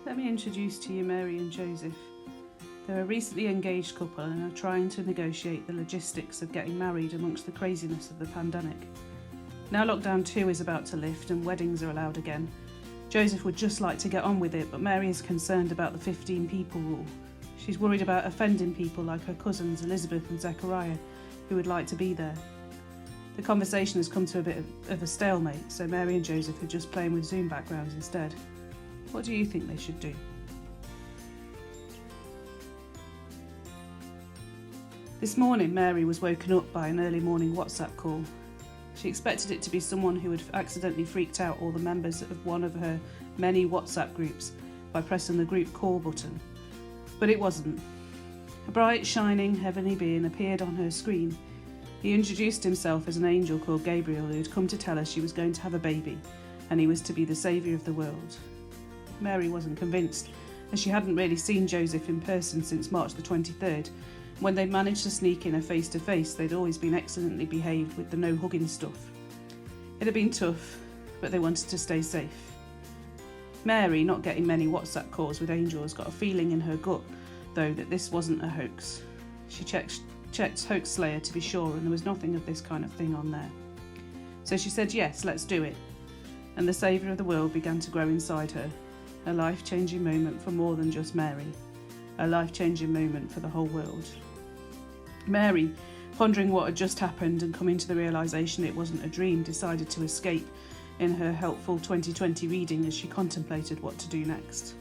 Let me introduce to you Mary and Joseph. They're a recently engaged couple and are trying to negotiate the logistics of getting married amongst the craziness of the pandemic. Now lockdown 2 is about to lift and weddings are allowed again. Joseph would just like to get on with it, but Mary is concerned about the 15 people rule. She's worried about offending people like her cousins Elizabeth and Zechariah, who would like to be there. The conversation has come to a bit of a stalemate, so Mary and Joseph are just playing with Zoom backgrounds instead. What do you think they should do? This morning, Mary was woken up by an early morning WhatsApp call. She expected it to be someone who had accidentally freaked out all the members of one of her many WhatsApp groups by pressing the group call button. But it wasn't. A bright, shining, heavenly being appeared on her screen. He introduced himself as an angel called Gabriel who had come to tell her she was going to have a baby and he was to be the saviour of the world. Mary wasn't convinced, as she hadn't really seen Joseph in person since March the 23rd. When they'd managed to sneak in a face-to-face, they'd always been excellently behaved with the no-hugging stuff. It had been tough, but they wanted to stay safe. Mary, not getting many WhatsApp calls with angels, got a feeling in her gut, though, that this wasn't a hoax. She checked Hoax Slayer to be sure, and there was nothing of this kind of thing on there. So she said, yes, let's do it. And the saviour of the world began to grow inside her. A life-changing moment for more than just Mary. A life-changing moment for the whole world. Mary, pondering what had just happened and coming to the realisation it wasn't a dream, decided to escape in her helpful 2020 reading as she contemplated what to do next.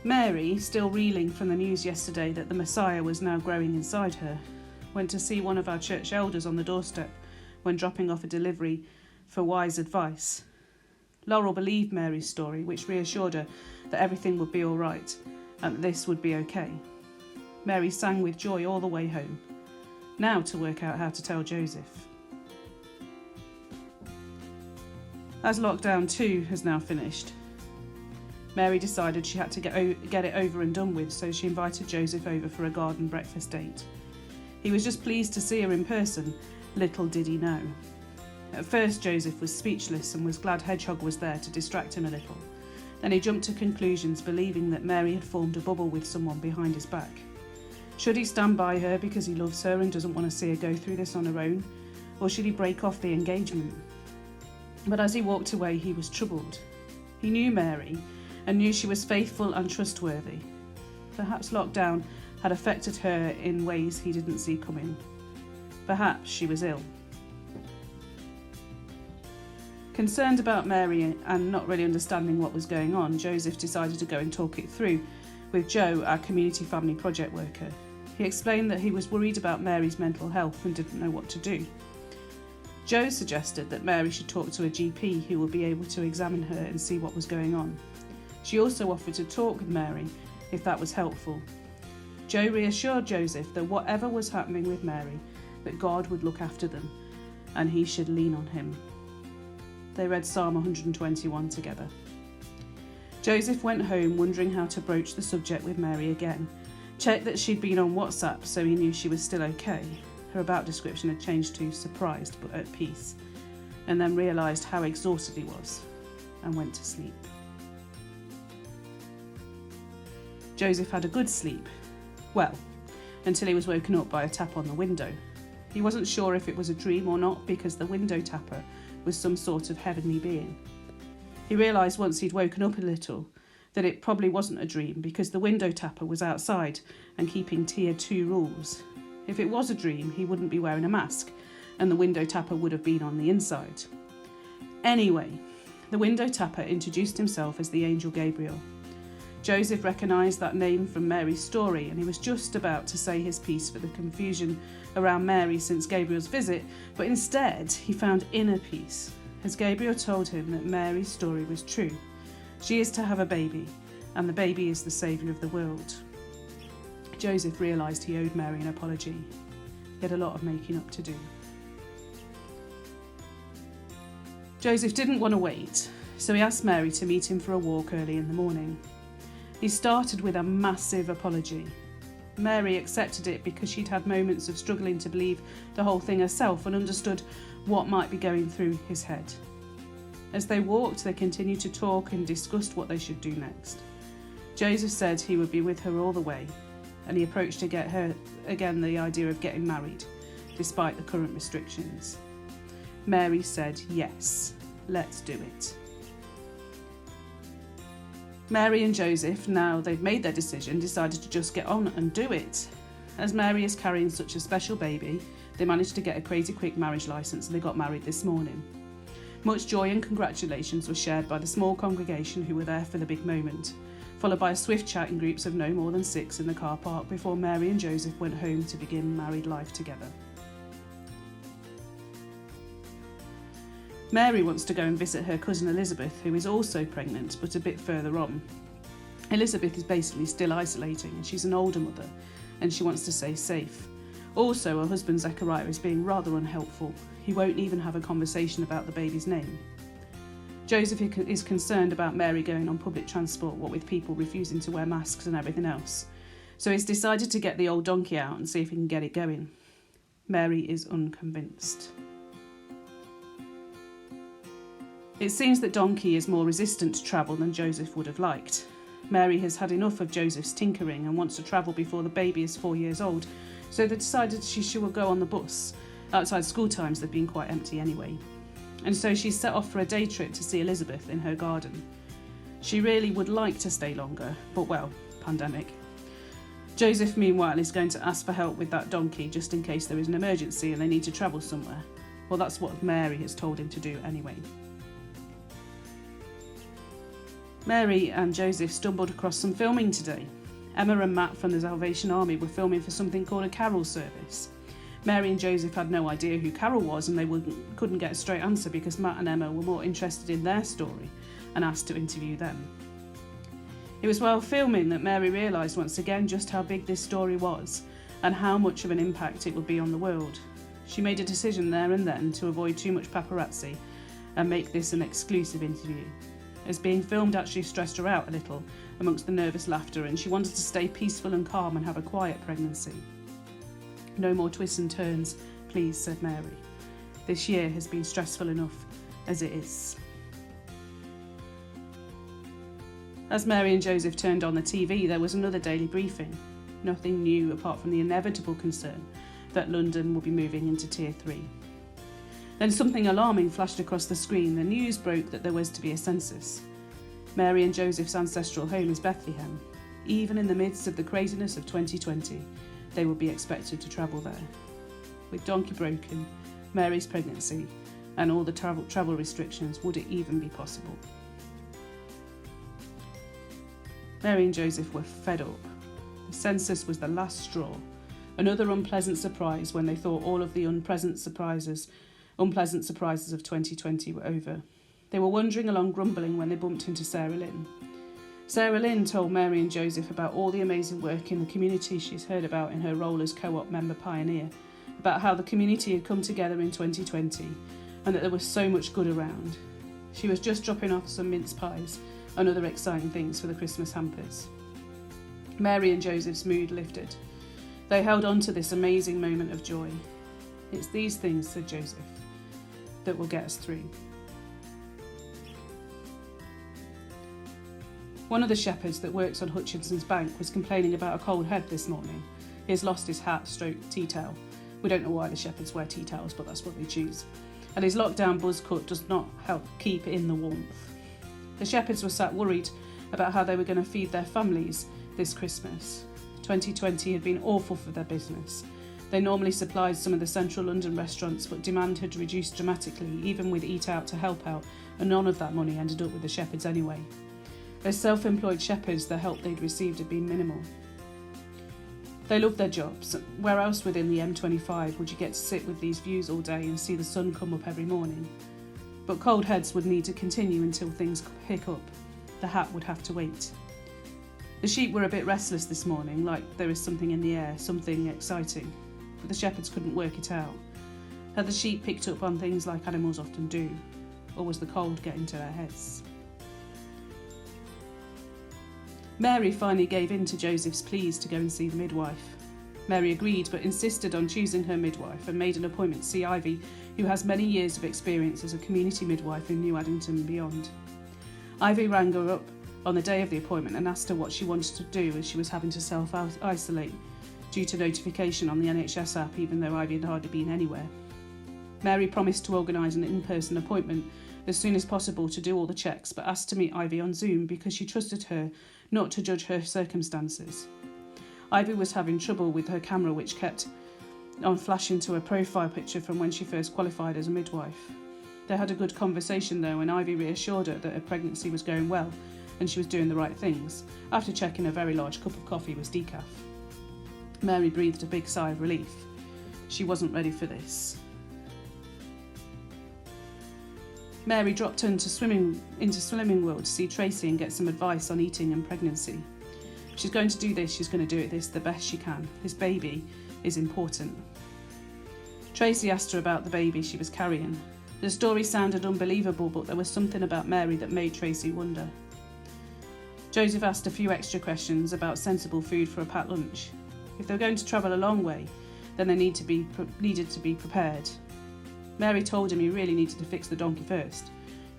Mary, still reeling from the news yesterday that the Messiah was now growing inside her, went to see one of our church elders on the doorstep when dropping off a delivery for wise advice. Laurel believed Mary's story, which reassured her that everything would be all right and that this would be okay. Mary sang with joy all the way home, now to work out how to tell Joseph. As lockdown 2 has now finished, Mary decided she had to get it over and done with, so she invited Joseph over for a garden breakfast date. He was just pleased to see her in person, little did he know. At first, Joseph was speechless and was glad Hedgehog was there to distract him a little. Then he jumped to conclusions, believing that Mary had formed a bubble with someone behind his back. Should he stand by her because he loves her and doesn't want to see her go through this on her own? Or should he break off the engagement? But as he walked away, he was troubled. He knew Mary and knew she was faithful and trustworthy. Perhaps lockdown had affected her in ways he didn't see coming. Perhaps she was ill. Concerned about Mary and not really understanding what was going on, Joseph decided to go and talk it through with Joe, our community family project worker. He explained that he was worried about Mary's mental health and didn't know what to do. Joe suggested that Mary should talk to a GP who would be able to examine her and see what was going on. She also offered to talk with Mary if that was helpful. Joe reassured Joseph that whatever was happening with Mary, that God would look after them and he should lean on him. They read Psalm 121 together. Joseph went home wondering how to broach the subject with Mary again. Checked that she'd been on WhatsApp so he knew she was still okay. Her about description had changed to surprised but at peace. And then realised how exhausted he was and went to sleep. Joseph had a good sleep. Well, until he was woken up by a tap on the window. He wasn't sure if it was a dream or not because the window tapper was some sort of heavenly being. He realised once he'd woken up a little that it probably wasn't a dream because the window tapper was outside and keeping tier 2 rules. If it was a dream, he wouldn't be wearing a mask and the window tapper would have been on the inside. Anyway, the window tapper introduced himself as the angel Gabriel. Joseph recognised that name from Mary's story and he was just about to say his piece for the confusion around Mary since Gabriel's visit, but instead he found inner peace as Gabriel told him that Mary's story was true. She is to have a baby and the baby is the saviour of the world. Joseph realised he owed Mary an apology. He had a lot of making up to do. Joseph didn't want to wait, so he asked Mary to meet him for a walk early in the morning. He started with a massive apology. Mary accepted it because she'd had moments of struggling to believe the whole thing herself and understood what might be going through his head. As they walked, they continued to talk and discussed what they should do next. Joseph said he would be with her all the way, and he approached to get her again the idea of getting married, despite the current restrictions. Mary said, "Yes, let's do it." Mary and Joseph, now they've made their decision, decided to just get on and do it. As Mary is carrying such a special baby, they managed to get a crazy quick marriage licence and they got married this morning. Much joy and congratulations were shared by the small congregation who were there for the big moment, followed by a swift chat in groups of no more than 6 in the car park before Mary and Joseph went home to begin married life together. Mary wants to go and visit her cousin Elizabeth, who is also pregnant but a bit further on. Elizabeth is basically still isolating and she's an older mother and she wants to stay safe. Also, her husband Zechariah is being rather unhelpful. He won't even have a conversation about the baby's name. Joseph is concerned about Mary going on public transport, what with people refusing to wear masks and everything else. So he's decided to get the old donkey out and see if he can get it going. Mary is unconvinced. It seems that Donkey is more resistant to travel than Joseph would have liked. Mary has had enough of Joseph's tinkering and wants to travel before the baby is 4 years old, so they decided she will go on the bus. Outside school times they've been quite empty anyway. And so she's set off for a day trip to see Elizabeth in her garden. She really would like to stay longer, but well, pandemic. Joseph, meanwhile, is going to ask for help with that donkey just in case there is an emergency and they need to travel somewhere. Well, that's what Mary has told him to do anyway. Mary and Joseph stumbled across some filming today. Emma and Matt from the Salvation Army were filming for something called a carol service. Mary and Joseph had no idea who Carol was and they couldn't get a straight answer because Matt and Emma were more interested in their story and asked to interview them. It was while filming that Mary realised once again just how big this story was and how much of an impact it would be on the world. She made a decision there and then to avoid too much paparazzi and make this an exclusive interview, as being filmed actually stressed her out a little amongst the nervous laughter, and she wanted to stay peaceful and calm and have a quiet pregnancy. "No more twists and turns, please," said Mary. "This year has been stressful enough as it is." As Mary and Joseph turned on the TV, there was another daily briefing. Nothing new apart from the inevitable concern that London will be moving into Tier 3. Then something alarming flashed across the screen. The news broke that there was to be a census. Mary and Joseph's ancestral home is Bethlehem. Even in the midst of the craziness of 2020, they would be expected to travel there. With Donkey broken, Mary's pregnancy, and all the travel restrictions, would it even be possible? Mary and Joseph were fed up. The census was the last straw. Another unpleasant surprise when they thought all of the unpleasant surprises of 2020 were over. They were wandering along grumbling when they bumped into Sarah Lynn. Sarah Lynn told Mary and Joseph about all the amazing work in the community she's heard about in her role as co-op member pioneer, about how the community had come together in 2020 and that there was so much good around. She was just dropping off some mince pies and other exciting things for the Christmas hampers. Mary and Joseph's mood lifted. They held on to this amazing moment of joy. "It's these things," said Joseph, "that will get us through." One of the shepherds that works on Hutchinson's bank was complaining about a cold head this morning. He has lost his hat / tea towel. We don't know why the shepherds wear tea towels, but that's what they choose. And his lockdown buzz cut does not help keep in the warmth. The shepherds were sat worried about how they were going to feed their families this Christmas. 2020 had been awful for their business. They normally supplied some of the central London restaurants, but demand had reduced dramatically, even with Eat Out to help out, and none of that money ended up with the shepherds anyway. As self-employed shepherds, the help they'd received had been minimal. They loved their jobs. Where else within the M25 would you get to sit with these views all day and see the sun come up every morning? But cold heads would need to continue until things pick up. The hat would have to wait. The sheep were a bit restless this morning, like there is something in the air, something exciting. But the shepherds couldn't work it out. Had the sheep picked up on things like animals often do? Or was the cold getting to their heads? Mary finally gave in to Joseph's pleas to go and see the midwife. Mary agreed, but insisted on choosing her midwife and made an appointment to see Ivy, who has many years of experience as a community midwife in New Addington and beyond. Ivy rang her up on the day of the appointment and asked her what she wanted to do, as she was having to self-isolate due to notification on the NHS app, even though Ivy had hardly been anywhere. Mary promised to organise an in-person appointment as soon as possible to do all the checks, but asked to meet Ivy on Zoom because she trusted her not to judge her circumstances. Ivy was having trouble with her camera, which kept on flashing to her profile picture from when she first qualified as a midwife. They had a good conversation though, and Ivy reassured her that her pregnancy was going well and she was doing the right things, after checking a very large cup of coffee was decaf. Mary breathed a big sigh of relief. She wasn't ready for this. Mary dropped into Swimming World to see Tracy and get some advice on eating and pregnancy. She's going to do this, she's going to do it the best she can. This baby is important. Tracy asked her about the baby she was carrying. The story sounded unbelievable, but there was something about Mary that made Tracy wonder. Joseph asked a few extra questions about sensible food for a packed lunch. If they were going to travel a long way, then they needed to be prepared. Mary told him he really needed to fix the donkey first.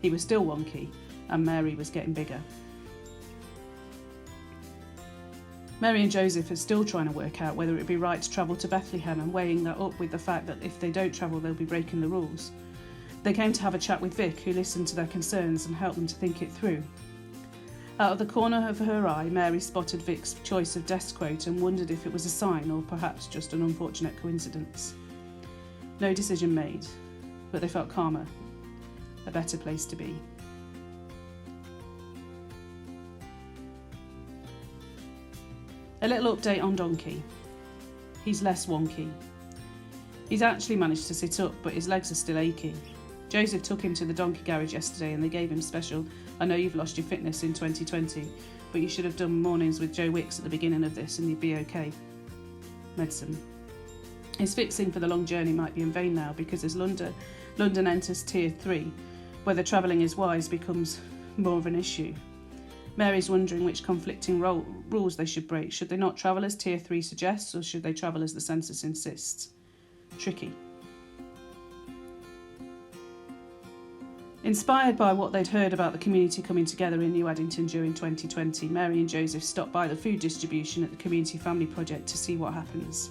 He was still wonky, and Mary was getting bigger. Mary and Joseph are still trying to work out whether it would be right to travel to Bethlehem, and weighing that up with the fact that if they don't travel, they'll be breaking the rules. They came to have a chat with Vic, who listened to their concerns and helped them to think it through. Out of the corner of her eye, Mary spotted Vic's choice of desk quote and wondered if it was a sign or perhaps just an unfortunate coincidence. No decision made, but they felt calmer, a better place to be. A little update on Donkey. He's less wonky. He's actually managed to sit up, but his legs are still achy. Joseph took him to the donkey garage yesterday and they gave him special "I know you've lost your fitness in 2020, but you should have done mornings with Joe Wicks at the beginning of this and you'd be okay" medicine. His fixing for the long journey might be in vain now, because as London enters Tier 3, whether travelling is wise becomes more of an issue. Mary's wondering which conflicting rules they should break. Should they not travel as Tier 3 suggests, or should they travel as the census insists? Tricky. Inspired by what they'd heard about the community coming together in New Addington during 2020, Mary and Joseph stopped by the food distribution at the Community Family Project to see what happens.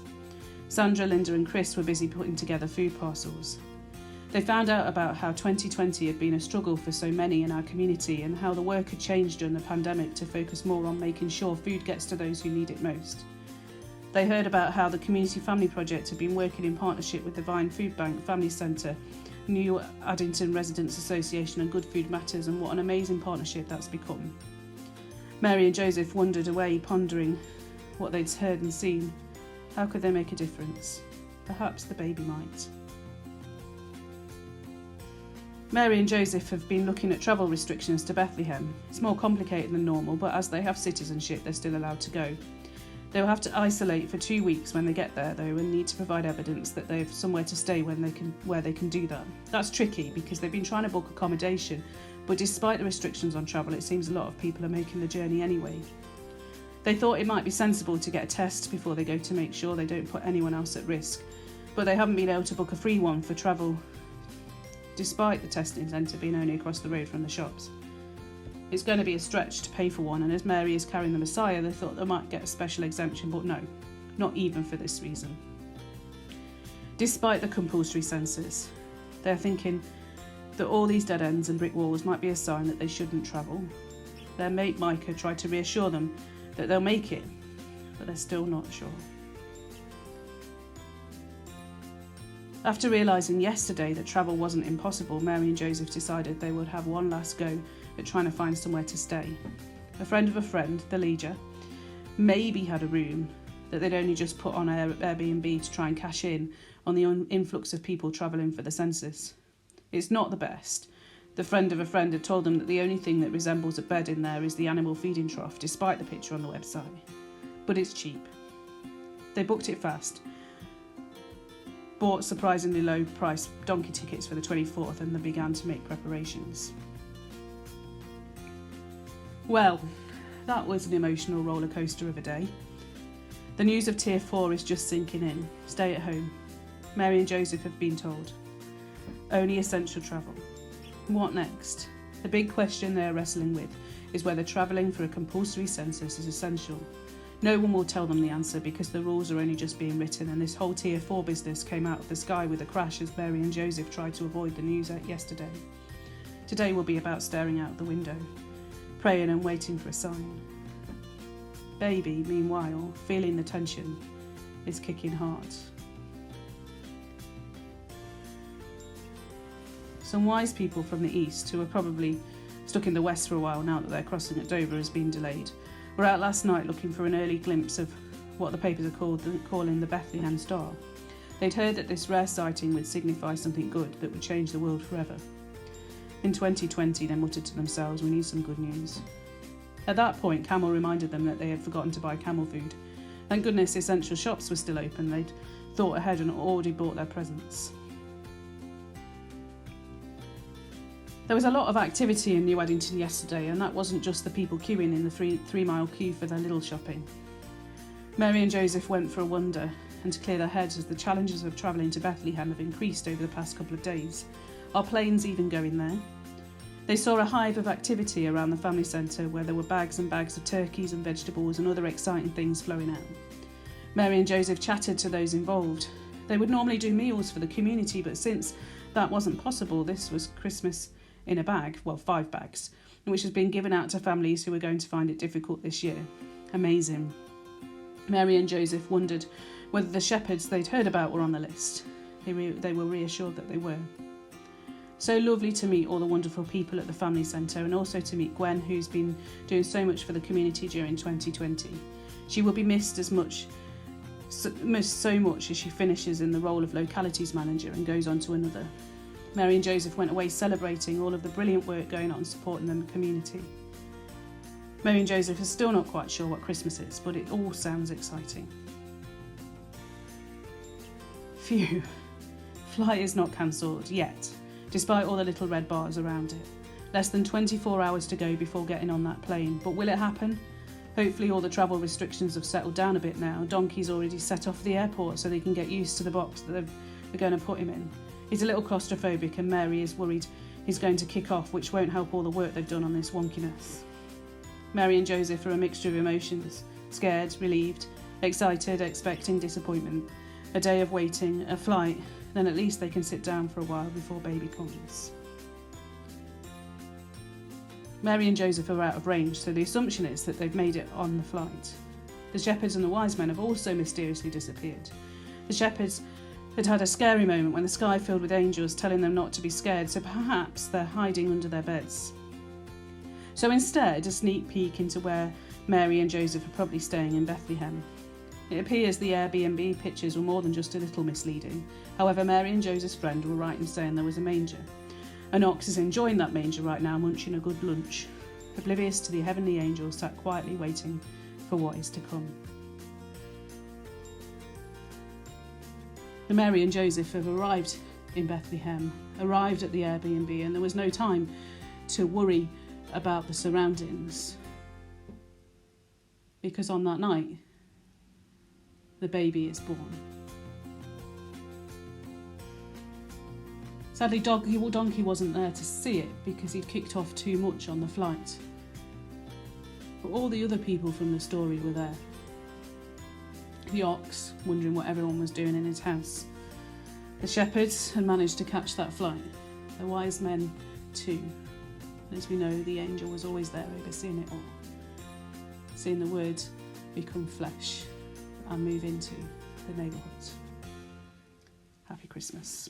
Sandra, Linda and Chris were busy putting together food parcels. They found out about how 2020 had been a struggle for so many in our community, and how the work had changed during the pandemic to focus more on making sure food gets to those who need it most. They heard about how the Community Family Project had been working in partnership with the Vine Food Bank, Family Centre, New Addington Residents Association and Good Food Matters, and what an amazing partnership that's become. Mary and Joseph wandered away, pondering what they'd heard and seen. How could they make a difference? Perhaps the baby might. Mary and Joseph have been looking at travel restrictions to Bethlehem. It's more complicated than normal, but as they have citizenship, they're still allowed to go. They will have to isolate for 2 weeks when they get there, though, and need to provide evidence that they have somewhere to stay where they can do that. That's tricky because they've been trying to book accommodation, but despite the restrictions on travel, it seems a lot of people are making the journey anyway. They thought it might be sensible to get a test before they go to make sure they don't put anyone else at risk, but they haven't been able to book a free one for travel, despite the testing centre being only across the road from the shops. It's going to be a stretch to pay for one, and as Mary is carrying the Messiah, they thought they might get a special exemption, but no, not even for this reason. Despite the compulsory census, they're thinking that all these dead ends and brick walls might be a sign that they shouldn't travel. Their mate Micah tried to reassure them that they'll make it, but they're still not sure. After realising yesterday that travel wasn't impossible, Mary and Joseph decided they would have one last go at trying to find somewhere to stay. A friend of a friend, the Leisure, maybe had a room that they'd only just put on Airbnb to try and cash in on the influx of people travelling for the census. It's not the best. The friend of a friend had told them that the only thing that resembles a bed in there is the animal feeding trough, despite the picture on the website. But it's cheap. They booked it fast, bought surprisingly low priced donkey tickets for the 24th, and then began to make preparations. Well, that was an emotional roller coaster of a day. The news of Tier 4 is just sinking in. Stay at home. Mary and Joseph have been told. Only essential travel. What next? The big question they are wrestling with is whether travelling for a compulsory census is essential. No one will tell them the answer because the rules are only just being written, and this whole Tier 4 business came out of the sky with a crash as Mary and Joseph tried to avoid the news yesterday. Today will be about staring out the window, praying and waiting for a sign. Baby, meanwhile, feeling the tension, is kicking hard. Some wise people from the east, who are probably stuck in the west for a while now that their crossing at Dover has been delayed, were out last night looking for an early glimpse of what the papers are calling the Bethlehem star. They'd heard that this rare sighting would signify something good that would change the world forever. In 2020, they muttered to themselves, we need some good news. At that point, Camel reminded them that they had forgotten to buy camel food. Thank goodness essential shops were still open. They'd thought ahead and already bought their presents. There was a lot of activity in New Addington yesterday, and that wasn't just the people queuing in the three-mile queue for their little shopping. Mary and Joseph went for a wander and to clear their heads as the challenges of travelling to Bethlehem have increased over the past couple of days. Are planes even going there? They saw a hive of activity around the family centre where there were bags and bags of turkeys and vegetables and other exciting things flowing out. Mary and Joseph chatted to those involved. They would normally do meals for the community, but since that wasn't possible, this was Christmas in a bag, 5 bags, which has been given out to families who are going to find it difficult this year. Amazing. Mary and Joseph wondered whether the shepherds they'd heard about were on the list. They were reassured that they were. So lovely to meet all the wonderful people at the family centre, and also to meet Gwen, who's been doing so much for the community during 2020. She will be missed so much as she finishes in the role of localities manager and goes on to another. Mary and Joseph went away celebrating all of the brilliant work going on supporting the community. Mary and Joseph are still not quite sure what Christmas is, but it all sounds exciting. Phew. Flight is not cancelled yet, despite all the little red bars around it. Less than 24 hours to go before getting on that plane. But will it happen? Hopefully all the travel restrictions have settled down a bit now. Donkey's already set off the airport so they can get used to the box that they're going to put him in. He's a little claustrophobic, and Mary is worried he's going to kick off, which won't help all the work they've done on this wonkiness. Mary and Joseph are a mixture of emotions: scared, relieved, excited, expecting, disappointment. A day of waiting, a flight, then at least they can sit down for a while before baby comes. Mary and Joseph are out of range, so the assumption is that they've made it on the flight. The shepherds and the wise men have also mysteriously disappeared. The shepherds had a scary moment when the sky filled with angels telling them not to be scared, so perhaps they're hiding under their beds. So instead, a sneak peek into where Mary and Joseph are probably staying in Bethlehem. It appears the Airbnb pictures were more than just a little misleading. However, Mary and Joseph's friend were right in saying there was a manger. An ox is enjoying that manger right now, munching a good lunch, oblivious to the heavenly angels sat quietly waiting for what is to come. The Mary and Joseph have arrived in Bethlehem, arrived at the Airbnb, and there was no time to worry about the surroundings, because on that night, the baby is born. Sadly, Donkey wasn't there to see it because he'd kicked off too much on the flight. But all the other people from the story were there. The ox, wondering what everyone was doing in his house. The shepherds had managed to catch that flight. The wise men too. As we know, the angel was always there overseeing it all. Seeing the word become flesh and move into the neighbourhood. Happy Christmas.